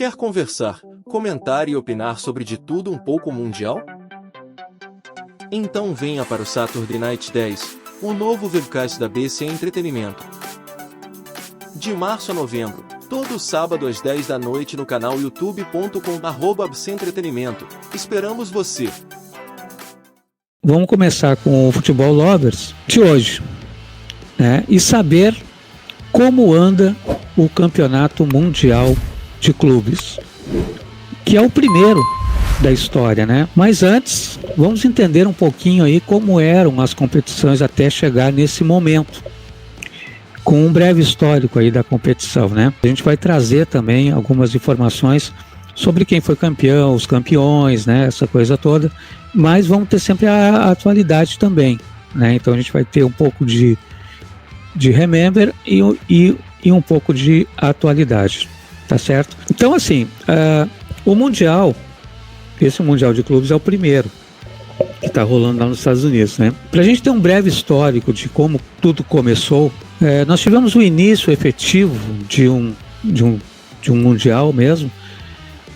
Quer conversar, comentar e opinar sobre de tudo um pouco mundial? Então venha para o Saturday Night 10, o novo webcast da BC Entretenimento. De março a novembro, todo sábado às 10 da noite no canal youtube.com/bcentretenimento. Esperamos você! Vamos começar com o Futebol Lovers de hoje, né? E saber como anda o Campeonato Mundial de Clubes, que é o primeiro da história, né? Mas antes, vamos entender um pouquinho aí como eram as competições até chegar nesse momento, com um breve histórico aí da competição, né? A gente vai trazer também algumas informações sobre quem foi campeão, os campeões, né? Essa coisa toda, mas vamos ter sempre a atualidade também, né? Então a gente vai ter um pouco de remember e um pouco de atualidade, tá certo? Então assim, o Mundial, esse Mundial de Clubes é o primeiro que está rolando lá nos Estados Unidos, né? Para a gente ter um breve histórico de como tudo começou, nós tivemos o início efetivo de um Mundial mesmo,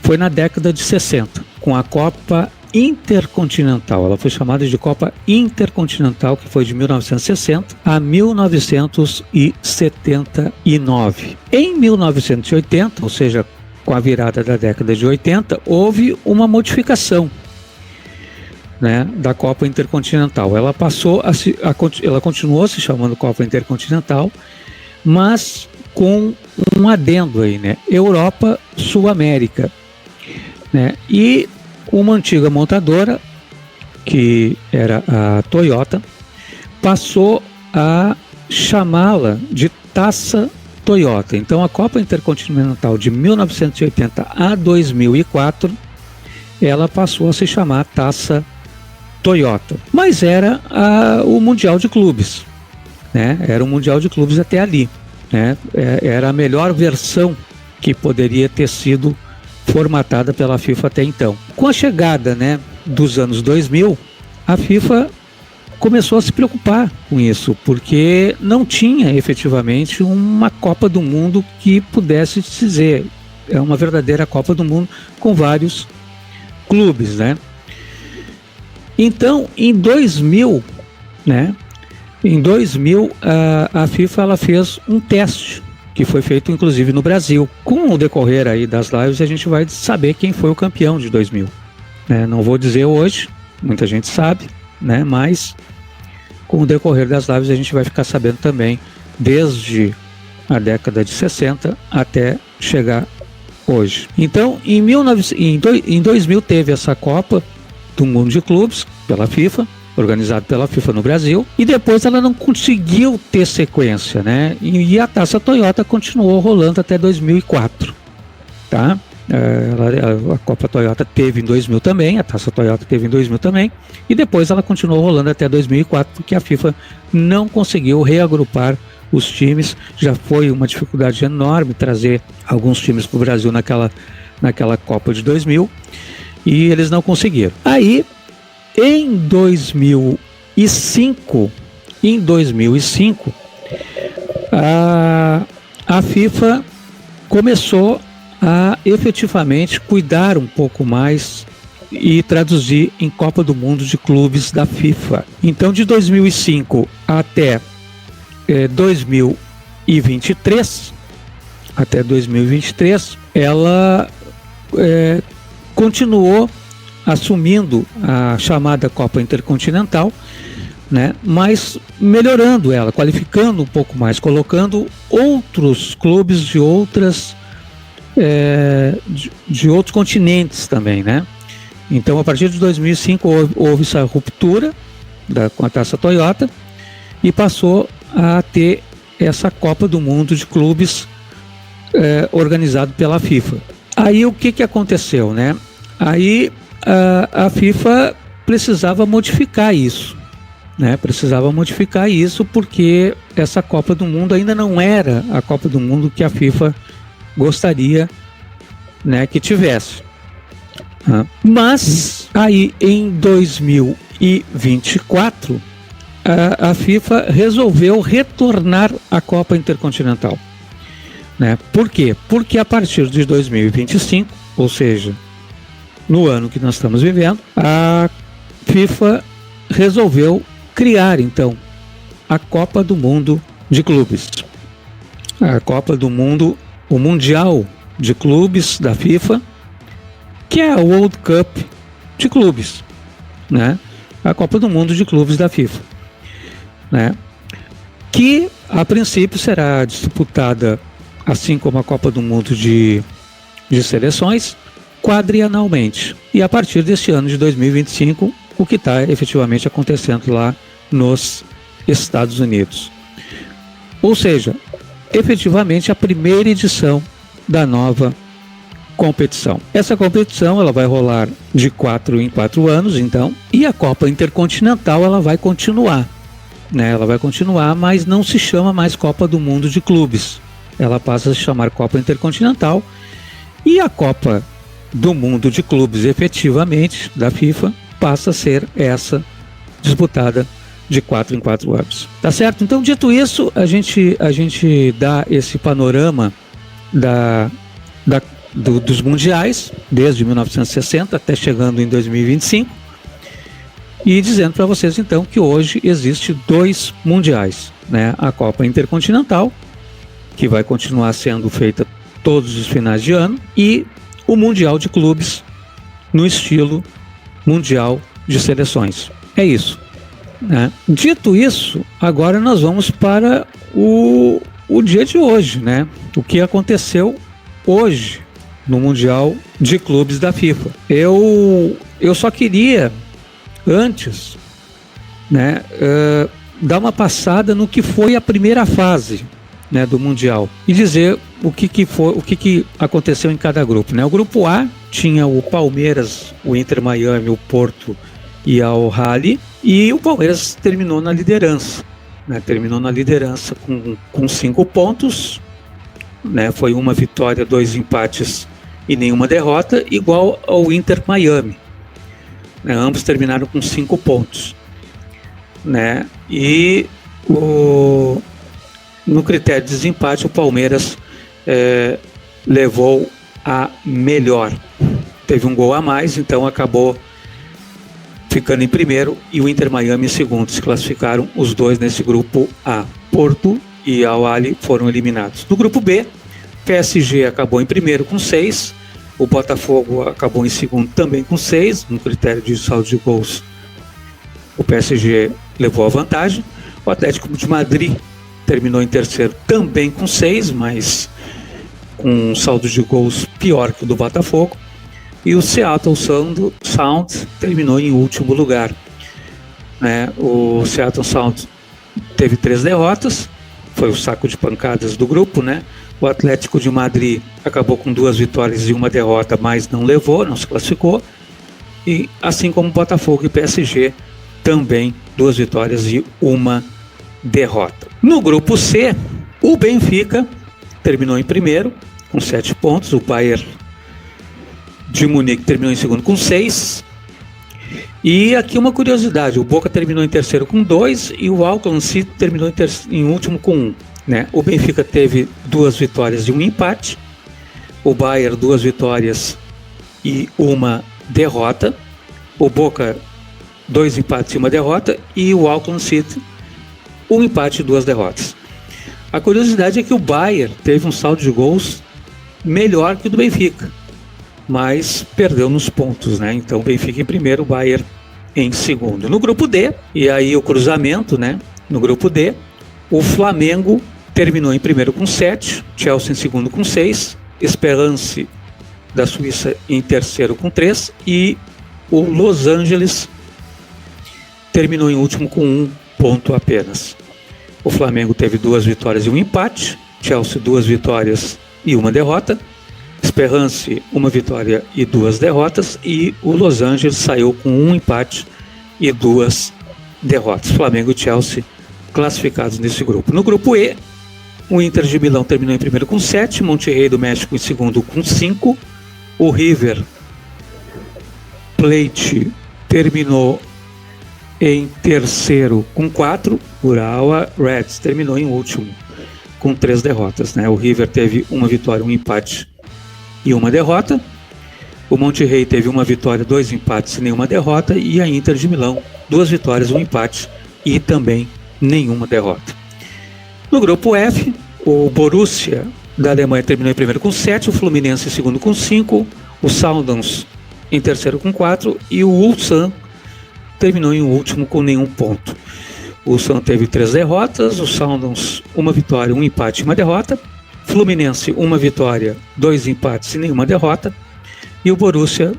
foi na década de 60, com a Copa Intercontinental. Ela foi chamada de Copa Intercontinental, que foi de 1960 a 1979. Em 1980, ou seja, com a virada da década de 80, houve uma modificação, né, da Copa Intercontinental. Ela ela continuou se chamando Copa Intercontinental, mas com um adendo aí, né? Europa, Sul-América, né? E uma antiga montadora, que era a Toyota, passou a chamá-la de Taça Toyota. Então a Copa Intercontinental de 1980 a 2004, ela passou a se chamar Taça Toyota. Mas era o Mundial de Clubes, né? Era o Mundial de Clubes até ali, né? Era a melhor versão que poderia ter sido formatada pela FIFA até então. Com a chegada, né, dos anos 2000, a FIFA começou a se preocupar com isso, porque não tinha efetivamente uma Copa do Mundo que pudesse dizer é uma verdadeira Copa do Mundo com vários clubes, né? Então, em 2000, né? Em 2000, a FIFA ela fez um teste que foi feito inclusive no Brasil. Com o decorrer aí das lives, a gente vai saber quem foi o campeão de 2000. Né? Não vou dizer hoje, muita gente sabe, né? Mas com o decorrer das lives a gente vai ficar sabendo também, desde a década de 60 até chegar hoje. Então, em 2000 teve essa Copa do Mundo de Clubes pela FIFA, organizado pela FIFA no Brasil, e depois ela não conseguiu ter sequência, né? E a Taça Toyota continuou rolando até 2004, tá? A Copa Toyota teve em 2000 também, a Taça Toyota teve em 2000 também, e depois ela continuou rolando até 2004, porque a FIFA não conseguiu reagrupar os times. Já foi uma dificuldade enorme trazer alguns times para o Brasil naquela Copa de 2000, e eles não conseguiram. Aí, em 2005, a FIFA começou a efetivamente cuidar um pouco mais e traduzir em Copa do Mundo de Clubes da FIFA. Então, de 2005 até 2023, ela continuou assumindo a chamada Copa Intercontinental, né, mas melhorando ela, qualificando um pouco mais, colocando outros clubes de outros continentes também, né? Então, a partir de 2005 houve essa ruptura com a Taça Toyota e passou a ter essa Copa do Mundo de Clubes organizado pela FIFA. Aí o que aconteceu, né? Aí a FIFA precisava modificar isso, né? Precisava modificar isso porque essa Copa do Mundo ainda não era a Copa do Mundo que a FIFA gostaria, né, que tivesse. Mas aí em 2024 a FIFA resolveu retornar à Copa Intercontinental. né? Por quê? Porque a partir de 2025, ou seja, no ano que nós estamos vivendo, a FIFA resolveu criar, então, a Copa do Mundo de Clubes. A Copa do Mundo, o Mundial de Clubes da FIFA, que é a World Cup de clubes, né? A Copa do Mundo de Clubes da FIFA, né? Que, a princípio, será disputada, assim como a Copa do Mundo de seleções, quadrienalmente. E a partir deste ano de 2025, o que está efetivamente acontecendo lá nos Estados Unidos. Ou seja, efetivamente a primeira edição da nova competição. Essa competição ela vai rolar de 4 em 4 anos, então, e a Copa Intercontinental ela vai continuar, né? Ela vai continuar, mas não se chama mais Copa do Mundo de Clubes. Ela passa a se chamar Copa Intercontinental, e a Copa do Mundo de Clubes, efetivamente, da FIFA, passa a ser essa disputada de 4 em 4 anos. Tá certo? Então, dito isso, a gente dá esse panorama dos mundiais, desde 1960 até chegando em 2025, e dizendo para vocês, então, que hoje existe 2 mundiais, né? A Copa Intercontinental, que vai continuar sendo feita todos os finais de ano, e o Mundial de Clubes no estilo Mundial de Seleções. É isso, né? Dito isso, agora nós vamos para o dia de hoje, né? O que aconteceu hoje no Mundial de Clubes da FIFA. Eu só queria, antes, né, dar uma passada no que foi a primeira fase, né, do Mundial e dizer o que aconteceu em cada grupo, né? O grupo A tinha o Palmeiras, o Inter Miami, o Porto e Al Ahly, e o Palmeiras terminou na liderança, né? Terminou na liderança com 5 pontos, né? Foi uma vitória, 2 empates e nenhuma derrota, igual ao Inter Miami, né? Ambos terminaram com 5 pontos, né? E no critério de desempate, o Palmeiras levou a melhor. Teve um gol a mais, então acabou ficando em primeiro, e o Inter Miami em segundo. Se classificaram os dois nesse grupo A. Porto e Al Ahly foram eliminados. No grupo B, PSG acabou em primeiro com 6, o Botafogo acabou em segundo também com 6, no critério de saldo de gols o PSG levou a vantagem. O Atlético de Madrid terminou em terceiro também com 6, mas com um saldo de gols pior que o do Botafogo. E o Seattle Sound terminou em último lugar, né? O Seattle Sound teve 3 derrotas, foi o saco de pancadas do grupo, né? O Atlético de Madrid acabou com 2 vitórias e 1 derrota, mas não se classificou. E assim como Botafogo e PSG, também 2 vitórias e 1 derrota. No grupo C, o Benfica terminou em primeiro com 7 pontos, o Bayern de Munique terminou em segundo com 6. E aqui uma curiosidade, o Boca terminou em terceiro com 2 e o Auckland City terminou em último com 1, né? O Benfica teve 2 vitórias e 1 empate, o Bayern 2 vitórias e 1 derrota, o Boca 2 empates e 1 derrota, e o Auckland City 1 empate e 2 derrotas. A curiosidade é que o Bayern teve um saldo de gols melhor que o do Benfica, mas perdeu nos pontos, né? Então o Benfica em primeiro, o Bayern em segundo. No grupo D, e aí o cruzamento, né? No grupo D, o Flamengo terminou em primeiro com 7, Chelsea em segundo com 6, Esperance da Suíça em terceiro com 3, e o Los Angeles terminou em último com 1 ponto apenas. O Flamengo teve 2 vitórias e 1 empate, Chelsea 2 vitórias e 1 derrota, Esperance 1 vitória e 2 derrotas, e o Los Angeles saiu com 1 empate e 2 derrotas. Flamengo e Chelsea classificados nesse grupo. No grupo E, o Inter de Milão terminou em primeiro com 7, Monterrey do México em segundo com 5, o River Plate terminou em terceiro com 4, Urawa Reds terminou em último com 3 derrotas, né? O River teve uma vitória, um empate e uma derrota. O Monterrey teve uma vitória, 2 empates e nenhuma derrota. E a Inter de Milão, 2 vitórias, um empate e também nenhuma derrota. No grupo F, o Borussia da Alemanha terminou em primeiro com 7, o Fluminense em segundo com 5, o Sundowns em terceiro com 4 e o Ulsan terminou em último com nenhum ponto. O Ulsan teve 3 derrotas, o Sundowns uma vitória, um empate e uma derrota, Fluminense uma vitória, 2 empates e nenhuma derrota, e o Borussia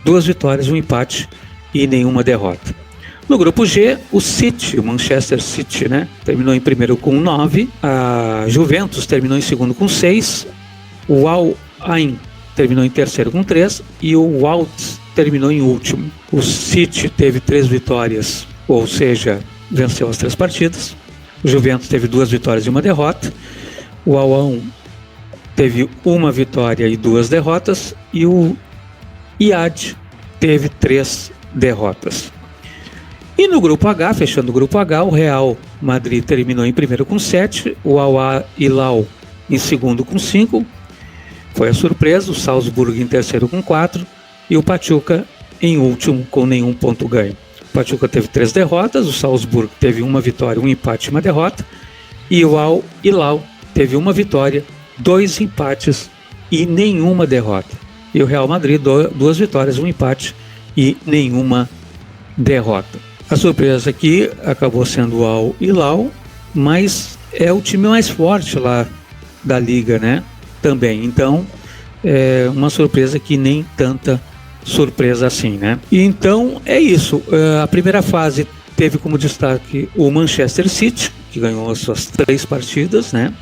2 vitórias, um empate e nenhuma derrota. No grupo G, o City, o Manchester City, né, terminou em primeiro com 9, a Juventus terminou em segundo com 6, o Al Ain terminou em terceiro com 3 e o Wolves terminou em último. O City teve 3 vitórias, ou seja, venceu as 3 partidas. O Juventus teve 2 vitórias e uma derrota. O Al Ain teve uma vitória e 2 derrotas e o IAD teve 3 derrotas. E no grupo H, fechando o grupo H, o Real Madrid terminou em primeiro com 7, o Al Hilal em segundo com 5, foi a surpresa, o Salzburg em terceiro com 4 e o Pachuca em último com nenhum ponto ganho. O Pachuca teve 3 derrotas, o Salzburg teve uma vitória, um empate e uma derrota, e o Al Hilal teve uma vitória, 2 empates e nenhuma derrota. E o Real Madrid, 2 vitórias, um empate e nenhuma derrota. A surpresa aqui acabou sendo o Al Hilal, mas é o time mais forte lá da liga, né? Também. Então, é uma surpresa que nem tanta surpresa assim, né? E então é isso. A primeira fase teve como destaque o Manchester City, que ganhou as suas 3 partidas, né?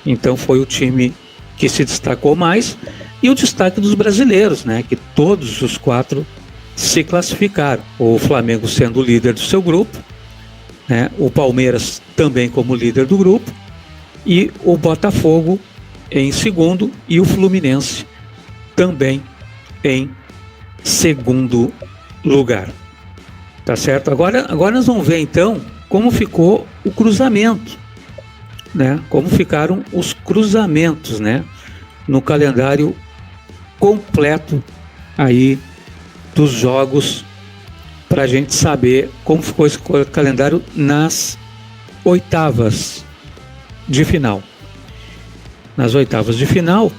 Então foi o time que se destacou mais. E o destaque dos brasileiros, né? Que todos os 4 se classificaram. O Flamengo sendo o líder do seu grupo, né? O Palmeiras também como líder do grupo e o Botafogo em segundo e o Fluminense também em segundo lugar. Tá certo? Agora nós vamos ver então como ficou o cruzamento, né? Como ficaram os cruzamentos, né? No calendário completo aí dos jogos, para a gente saber como ficou esse calendário nas oitavas de final. Nas oitavas de final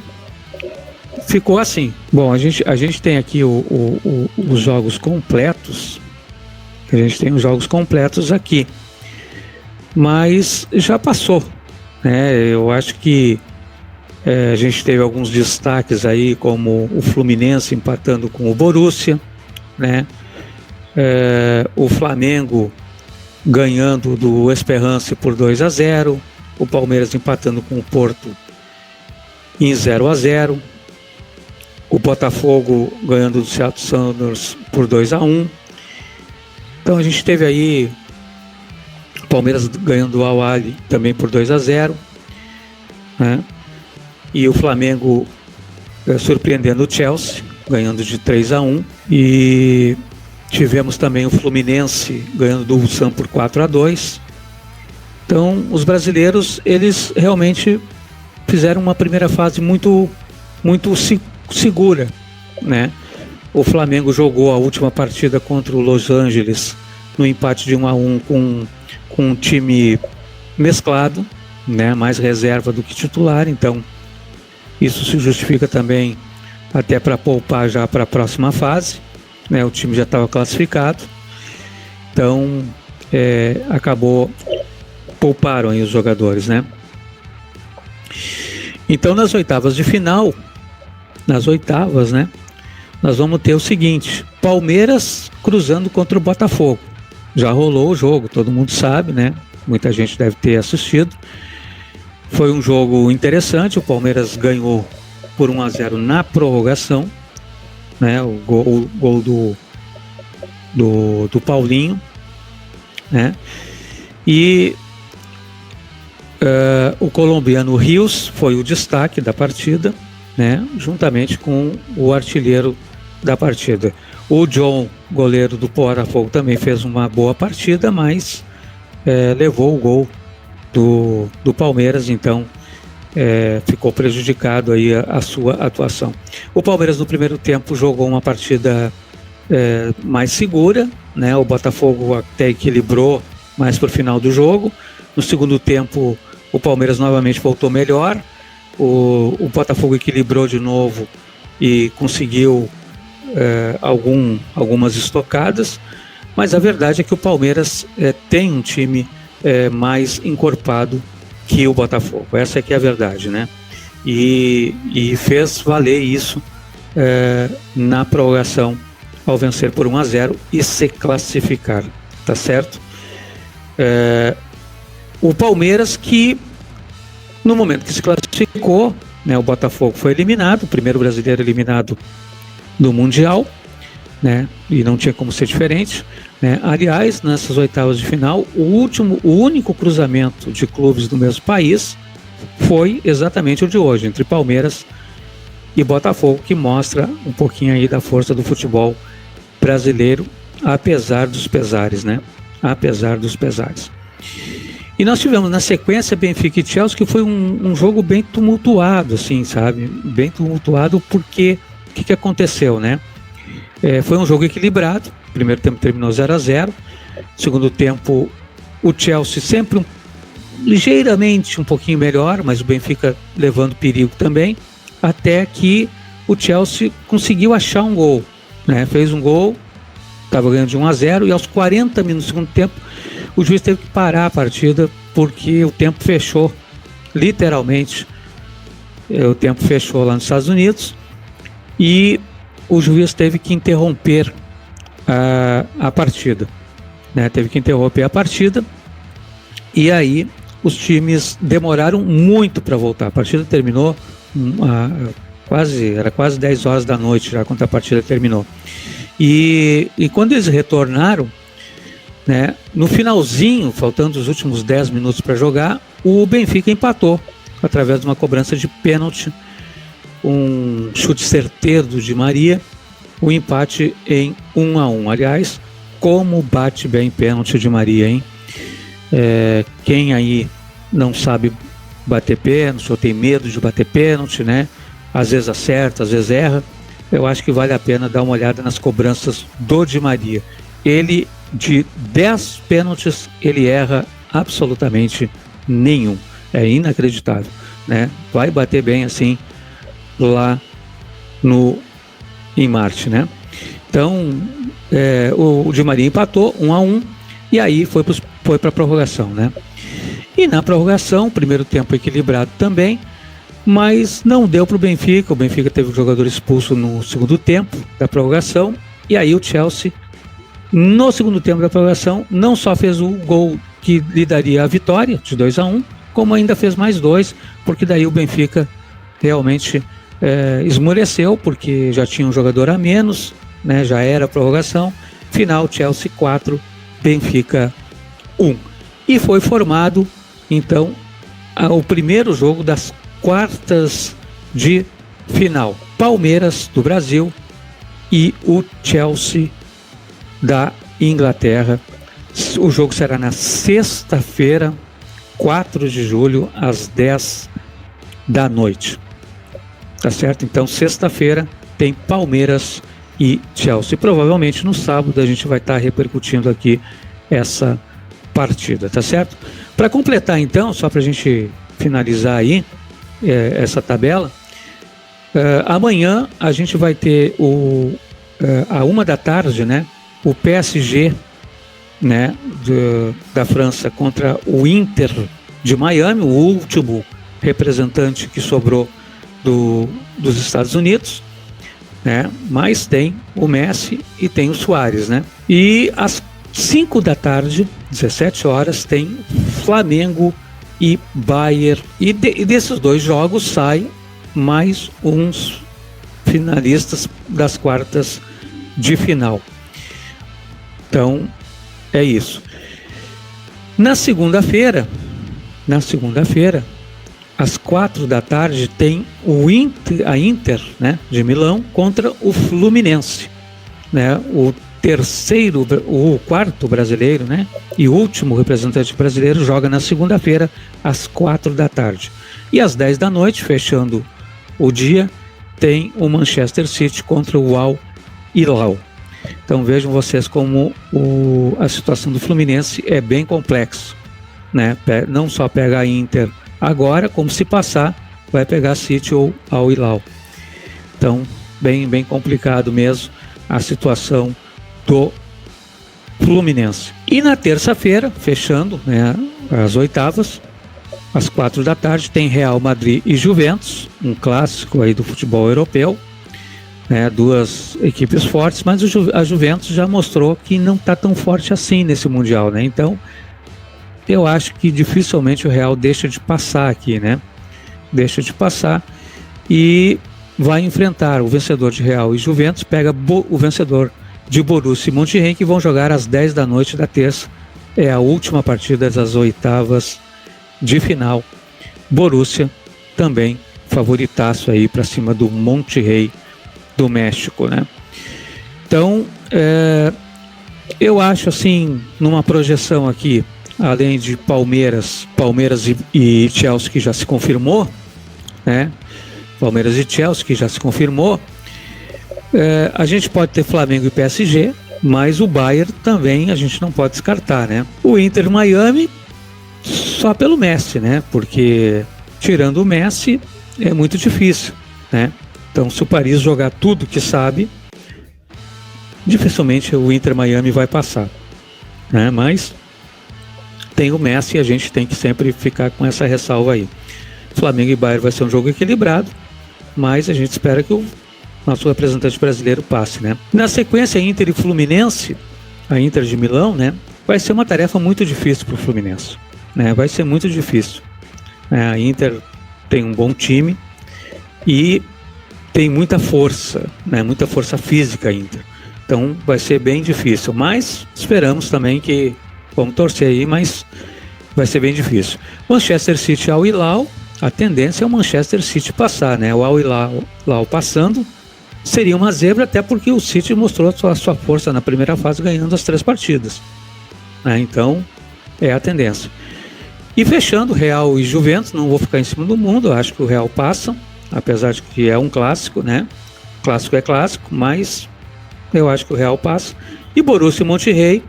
ficou assim. Bom, a gente tem aqui os jogos completos. A gente tem os jogos completos aqui, mas já passou, né? Eu acho que a gente teve alguns destaques aí, como o Fluminense empatando com o Borussia, né? O Flamengo ganhando do Esperance por 2-0, o Palmeiras empatando com o Porto em 0-0, o Botafogo ganhando do Seattle Sounders por 2-1. Então a gente teve aí o Palmeiras ganhando do Al Ahly também por 2-0, né? E o Flamengo surpreendendo o Chelsea, ganhando de 3-1. E tivemos também o Fluminense ganhando do Ulsan por 4-2. Então, os brasileiros, eles realmente fizeram uma primeira fase muito segura, né? O Flamengo jogou a última partida contra o Los Angeles no empate de 1-1 com um time mesclado, né? Mais reserva do que titular, então isso se justifica também até para poupar já para a próxima fase, né? O time já estava classificado, então pouparam aí os jogadores, né? Então nas oitavas de final, né? Nós vamos ter o seguinte: Palmeiras cruzando contra o Botafogo. Já rolou o jogo, todo mundo sabe, né? Muita gente deve ter assistido. Foi um jogo interessante, o Palmeiras ganhou por 1-0 na prorrogação, né? O gol do Paulinho, né? E o colombiano Rios foi o destaque da partida, né? Juntamente com o artilheiro da partida. O John, goleiro do Botafogo, também fez uma boa partida, mas levou o gol do Palmeiras, então ficou prejudicado aí a sua atuação. O Palmeiras no primeiro tempo jogou uma partida mais segura, né? O Botafogo até equilibrou mais para o final do jogo. No segundo tempo o Palmeiras novamente voltou melhor, o Botafogo equilibrou de novo e conseguiu algumas estocadas, mas a verdade é que o Palmeiras tem um time mais encorpado que o Botafogo, essa é que é a verdade, né? E fez valer isso na prorrogação ao vencer por 1-0 e se classificar, tá certo? O Palmeiras que no momento que se classificou, né, o Botafogo foi eliminado, o primeiro brasileiro eliminado do Mundial, né, e não tinha como ser diferente, né? Aliás, nessas oitavas de final, o único cruzamento de clubes do mesmo país foi exatamente o de hoje, entre Palmeiras e Botafogo, que mostra um pouquinho aí da força do futebol brasileiro, apesar dos pesares, né? Apesar dos pesares. E nós tivemos na sequência Benfica e Chelsea, que foi um jogo bem tumultuado, assim, sabe? Bem tumultuado porque o que aconteceu, né? Foi um jogo equilibrado. O primeiro tempo terminou 0-0. Segundo tempo, o Chelsea sempre ligeiramente um pouquinho melhor, mas o Benfica levando perigo também, até que o Chelsea conseguiu achar um gol, né? Fez um gol, estava ganhando de 1-0 e aos 40 minutos do segundo tempo o juiz teve que parar a partida porque o tempo fechou, literalmente. O tempo fechou lá nos Estados Unidos e o juiz teve que interromper a partida, né? Teve que interromper a partida e aí os times demoraram muito para voltar. A partida terminou era quase 10 horas da noite já quando a partida terminou. E quando eles retornaram, né, no finalzinho, faltando os últimos 10 minutos para jogar, o Benfica empatou através de uma cobrança de pênalti, um chute certeiro do Di Maria, o empate em 1-1. Aliás, como bate bem pênalti de Maria, hein? Quem aí não sabe bater pênalti ou tem medo de bater pênalti, né? Às vezes acerta, às vezes erra. Eu acho que vale a pena dar uma olhada nas cobranças do Di Maria. Ele, de 10 pênaltis, ele erra absolutamente nenhum. É inacreditável, né? Vai bater bem assim lá em Marte, né? Então, o Di Maria empatou 1-1 e aí foi para a prorrogação, né? E na prorrogação, primeiro tempo equilibrado também, mas não deu para o Benfica. O Benfica teve um jogador expulso no segundo tempo da prorrogação e aí o Chelsea, no segundo tempo da prorrogação, não só fez o gol que lhe daria a vitória de 2-1, como ainda fez mais 2, porque daí o Benfica realmente esmoreceu, porque já tinha um jogador a menos, né, já era a prorrogação. Final, Chelsea 4, Benfica 1. E foi formado, então, o primeiro jogo das quartas de final. Palmeiras do Brasil e o Chelsea da Inglaterra. O jogo será na sexta-feira, 4 de julho, às 10 da noite. Tá certo? Então, sexta-feira tem Palmeiras e Chelsea. Provavelmente no sábado a gente vai estar repercutindo aqui essa partida, tá certo? Para completar então, só para a gente finalizar aí essa tabela, amanhã a gente vai ter à 1 da tarde, né, o PSG, né, da França contra o Inter de Miami, o último representante que sobrou dos Estados Unidos, né? Mas tem o Messi e tem o Suárez, né? E às 5 da tarde, 17 horas, tem Flamengo e Bayern. E desses dois jogos saem mais uns finalistas das quartas de final. Então, é isso. Na segunda-feira, às 4 da tarde, tem a Inter, né, de Milão contra o Fluminense, né? o quarto brasileiro, né? E último representante brasileiro joga na segunda-feira às 4 da tarde. E às 10 da noite, fechando o dia, tem o Manchester City contra o Al Hilal. Então vejam vocês como a situação do Fluminense é bem complexa, né? Não só pega a Inter agora, como se passar, vai pegar City ou Al Hilal. Então, bem complicado mesmo a situação do Fluminense. E na terça-feira, fechando, né, as oitavas, às 4 da tarde, tem Real Madrid e Juventus, um clássico aí do futebol europeu, né, duas equipes fortes, mas a Juventus já mostrou que não está tão forte assim nesse Mundial, né? Então, eu acho que dificilmente o Real deixa de passar aqui, né? Deixa de passar e vai enfrentar o vencedor de Real e Juventus, pega o vencedor de Borussia e Monterrey, que vão jogar às 10 da noite da terça. É a última partida das oitavas de final. Borussia também favoritaço aí para cima do Monterrey do México, né? Então, eu acho assim, numa projeção aqui, além de Palmeiras e Chelsea, que já se confirmou, né? Palmeiras e Chelsea, que já se confirmou. A gente pode ter Flamengo e PSG, mas o Bayern também a gente não pode descartar, né? O Inter Miami, só pelo Messi, né? Porque tirando o Messi é muito difícil, né? Então, se o Paris jogar tudo que sabe, dificilmente o Inter Miami vai passar, né? Mas tem o Messi e a gente tem que sempre ficar com essa ressalva aí. Flamengo e Bayern vai ser um jogo equilibrado, mas a gente espera que o nosso representante brasileiro passe, né? Na sequência, Inter e Fluminense, a Inter de Milão, né? Vai ser uma tarefa muito difícil para o Fluminense, né? Vai ser muito difícil. A Inter tem um bom time e tem muita força, né? Muita força física ainda. Então vai ser bem difícil, mas esperamos também que, vamos torcer aí, mas vai ser bem difícil. Manchester City Al Hilal, a tendência é o Manchester City passar, né? O Al Hilal passando seria uma zebra, até porque o City mostrou a sua força na primeira fase, ganhando as 3 partidas, né? Então é a tendência. E fechando, Real e Juventus, não vou ficar em cima do mundo, eu acho que o Real passa, apesar de que é um clássico, né? Clássico é clássico, mas eu acho que o Real passa. E Borussia e Monterrey,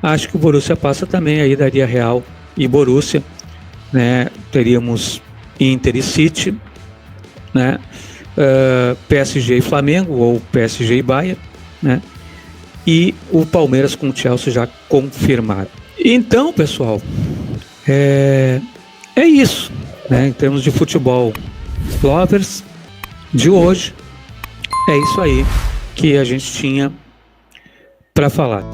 acho que o Borussia passa também, aí daria Real e Borussia, né? Teríamos Inter e City, né? PSG e Flamengo, ou PSG e Bayern, né? E o Palmeiras com o Chelsea já confirmado. Então, pessoal, é isso, né? Em termos de futebol lovers de hoje, é isso aí que a gente tinha para falar.